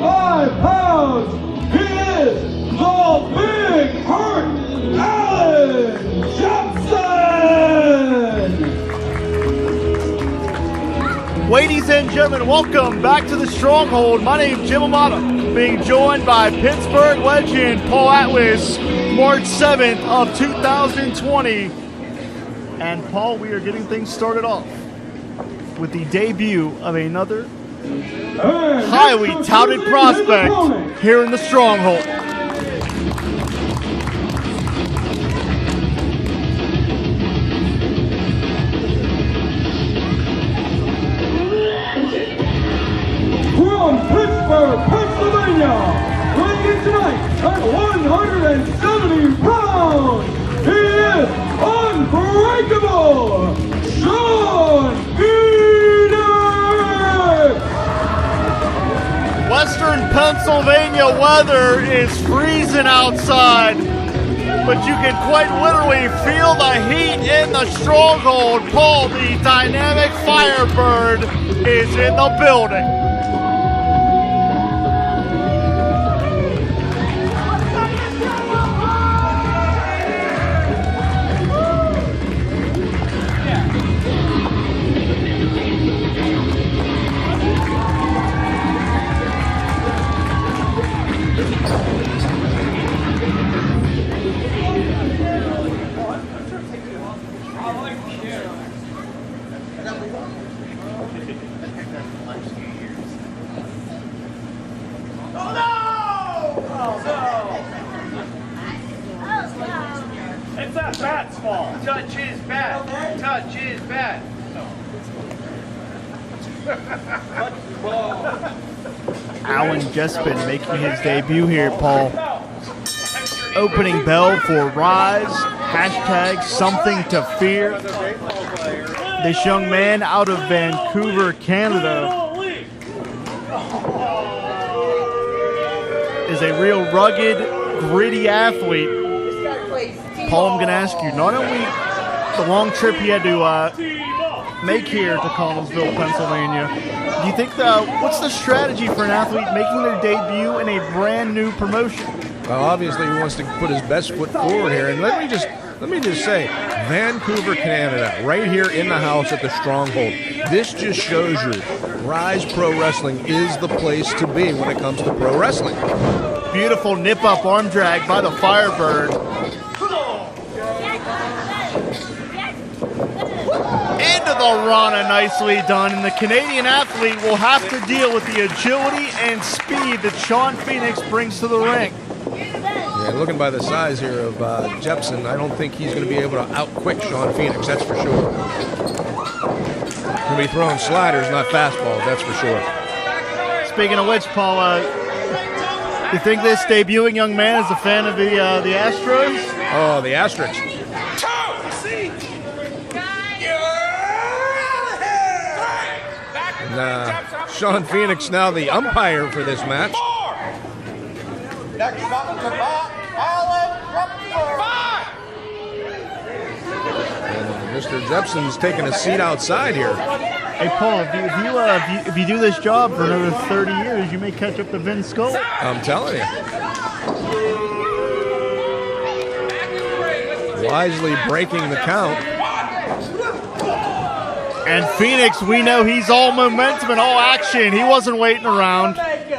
85 pounds, he is the Big Hurt Allan Jepsen! Ladies and gentlemen, welcome back to the Stronghold. My name is Jim Amata, being joined by Pittsburgh legend Paul Atlas, March 7th of 2020. And Paul, we are getting things started off with the debut of another highly touted prospect here in the Stronghold. From Pittsburgh, Pennsylvania, weighing in tonight at 170 pounds, he is unbreakable, Shawn! Western Pennsylvania weather is freezing outside, but you can quite literally feel the heat in the Stronghold. Paul, the dynamic Firebird, is in the building. Bat's fault. Touch his bat. Touch his bat. Allan Jepsen making his debut here, Paul. Opening bell for Ryse, hashtag something to fear. This young man out of Vancouver, Canada, is a real rugged, gritty athlete. Paul, I'm going to ask you, not only the long trip he had to make here to Connellsville, Pennsylvania, do you think what's the strategy for an athlete making their debut in a brand new promotion? Well, obviously he wants to put his best foot forward here, and let me just say, Vancouver, Canada, right here in the house at the Stronghold. This just shows you Ryse Pro Wrestling is the place to be when it comes to pro wrestling. Beautiful nip-up arm drag by the Firebird. Into the Rana, nicely done, and the Canadian athlete will have to deal with the agility and speed that Shawn Phoenix brings to the ring. Yeah, looking by the size here of Jepsen, I don't think he's going to be able to out-quick Shawn Phoenix, that's for sure. He'll be throwing sliders, not fastballs, that's for sure. Speaking of which, Paul, you think this debuting young man is a fan of the Astros? Oh, the Asterix. And Shawn Phoenix now the umpire for this match. Next up to Allan And Mr. Jepsen's taking a seat outside here. Hey, Paul, if you do this job for another 30 years, you may catch up to Vince Scully. I'm telling you. Wisely breaking the count. And Phoenix, we know he's all momentum and all action. He wasn't waiting around. Back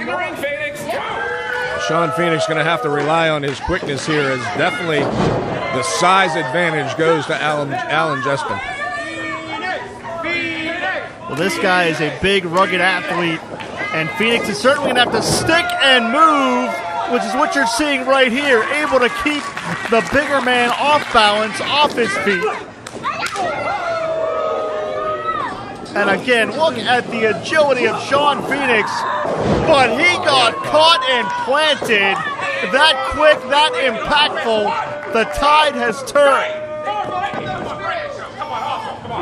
in the ring, Phoenix. Shawn Phoenix going to have to rely on his quickness here, as definitely the size advantage goes to Allan Jepsen. Well, this guy is a big, rugged athlete, and Phoenix is certainly going to have to stick and move, which is what you're seeing right here, able to keep the bigger man off balance, off his feet. And again, look at the agility of Shawn Phoenix, but he got caught and planted. That quick, that impactful, the tide has turned.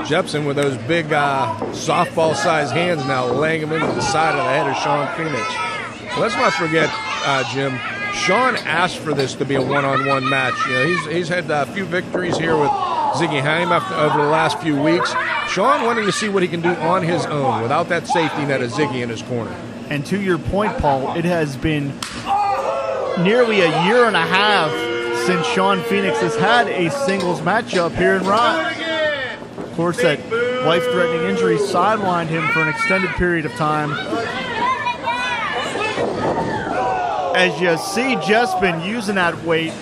Jepsen with those big softball-sized hands now laying him into the side of the head of Shawn Phoenix. Let's not forget, Jim, Shawn asked for this to be a one-on-one match. You know, he's had a few victories here with Ziggy Haim over the last few weeks. Shawn wanting to see what he can do on his own without that safety net of Ziggy in his corner. And to your point, Paul, it has been nearly a year and a half since Shawn Phoenix has had a singles matchup here in Ryse. Of course, that life-threatening injury sidelined him for an extended period of time. As you see Jepsen using that weight.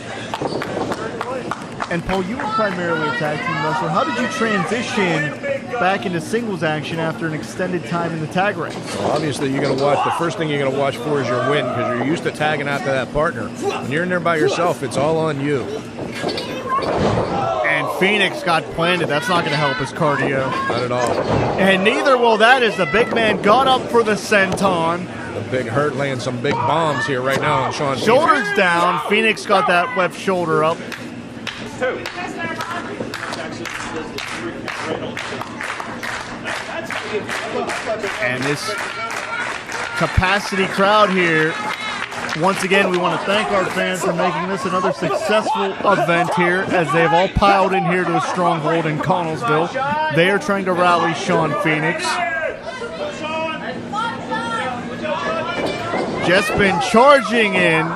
And Paul, you were primarily a tag team wrestler. How did you transition back into singles action after an extended time in the tag ranks? Well, obviously, you're going to watch. The first thing you're going to watch for is your win, because you're used to tagging after that partner. When you're in there by yourself, it's all on you. And Phoenix got planted. That's not going to help his cardio. Not at all. And neither will that, as the big man got up for the senton. The big hurt laying some big bombs here right now on Shawn. Shoulders down. Phoenix got that left shoulder up. And this capacity crowd here, once again, we want to thank our fans for making this another successful event here, as they've all piled in here to a stronghold in Connellsville. They are trying to rally Shawn Phoenix. Just been charging in.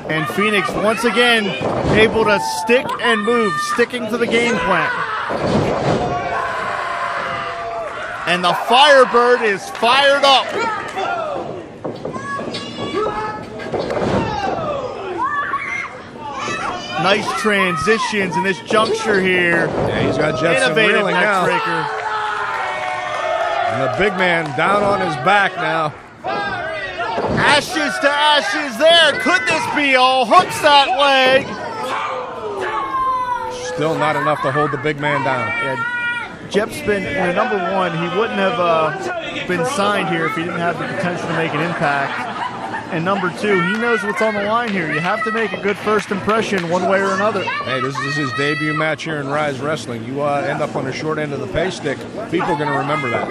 And Phoenix once again able to stick and move, sticking to the game plan. And the Firebird is fired up. Nice transitions in this juncture here. Yeah, he's got Jepsen Innovative reeling now. neckbreaker. And the big man down on his back now. Ashes to ashes there. Could this be all? Hooks that leg. Still not enough to hold the big man down. And Jepsen, number one, he wouldn't have been signed here if he didn't have the potential to make an impact. And number two, he knows what's on the line here. You have to make a good first impression one way or another. Hey, this is his debut match here in Ryse Wrestling. You end up on the short end of the pay stick, people are going to remember that.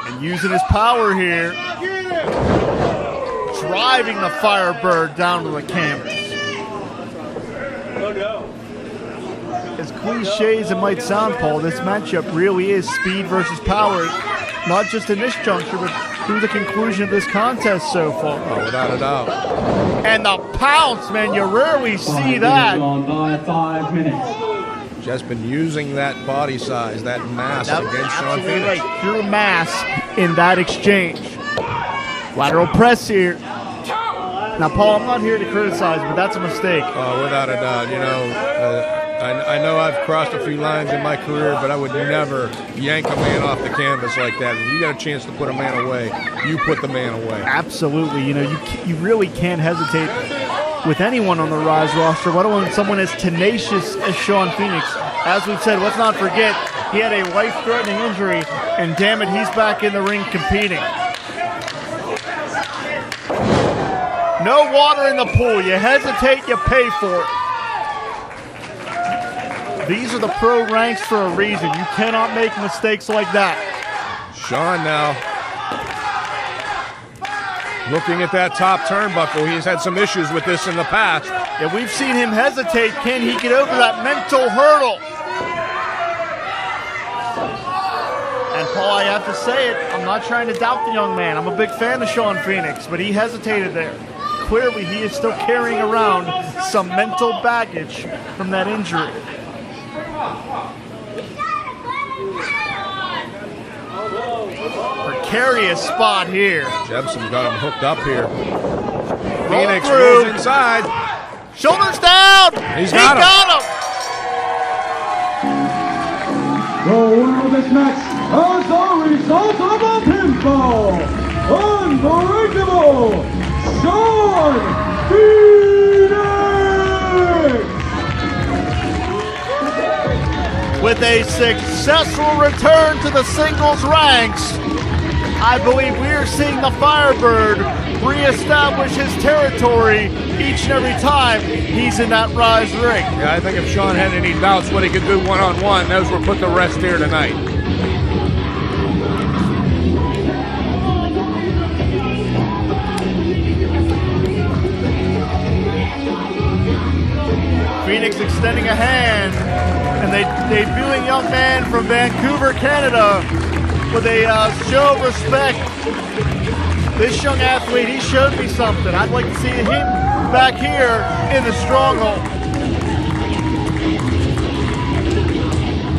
And using his power here, driving the Firebird down to the canvas. As cliche as it might sound, Paul, this matchup really is speed versus power, not just in this juncture, but through the conclusion of this contest so far. Oh, without a doubt. And the pounce, man, you rarely see that. By 5 minutes. Just been using that body size, that mass against Shawn Absolutely Phoenix. right. Pure mass in that exchange. Lateral press here. Now, Paul, I'm not here to criticize, but that's a mistake. Oh, without a doubt. You know, I know I've crossed a few lines in my career, but I would never yank a man off the canvas like that. If you got a chance to put a man away, you put the man away. Absolutely. You know, you really can't hesitate with anyone on the Ryse roster, let alone someone as tenacious as Shawn Phoenix. As we've said, let's not forget, he had a life-threatening injury, and damn it, he's back in the ring competing. No water in the pool. You hesitate, you pay for it. These are the pro ranks for a reason. You cannot make mistakes like that. Shawn now looking at that top turnbuckle. He's had some issues with this in the past. Yeah, we've seen him hesitate. Can he get over that mental hurdle? And Paul, I have to say it, I'm not trying to doubt the young man. I'm a big fan of Shawn Phoenix, but he hesitated there. Clearly, he is still carrying around some mental baggage from that injury. Precarious spot here. Jepsen got him hooked up here. Phoenix through. goes inside. Shoulders down. He's He got him. The winner of this match as a result of a pinfall, unbreakable, Shawn Phoenix! With a successful return to the singles ranks, I believe we are seeing the Firebird reestablish his territory each and every time he's in that Ryse ring. Yeah, I think if Shawn had any doubts what he could do one-on-one, those were put to rest here tonight. extending a hand, and they debuting young man from Vancouver, Canada, with a show of respect. This young athlete, he showed me something. I'd like to see him back here in the Stronghold.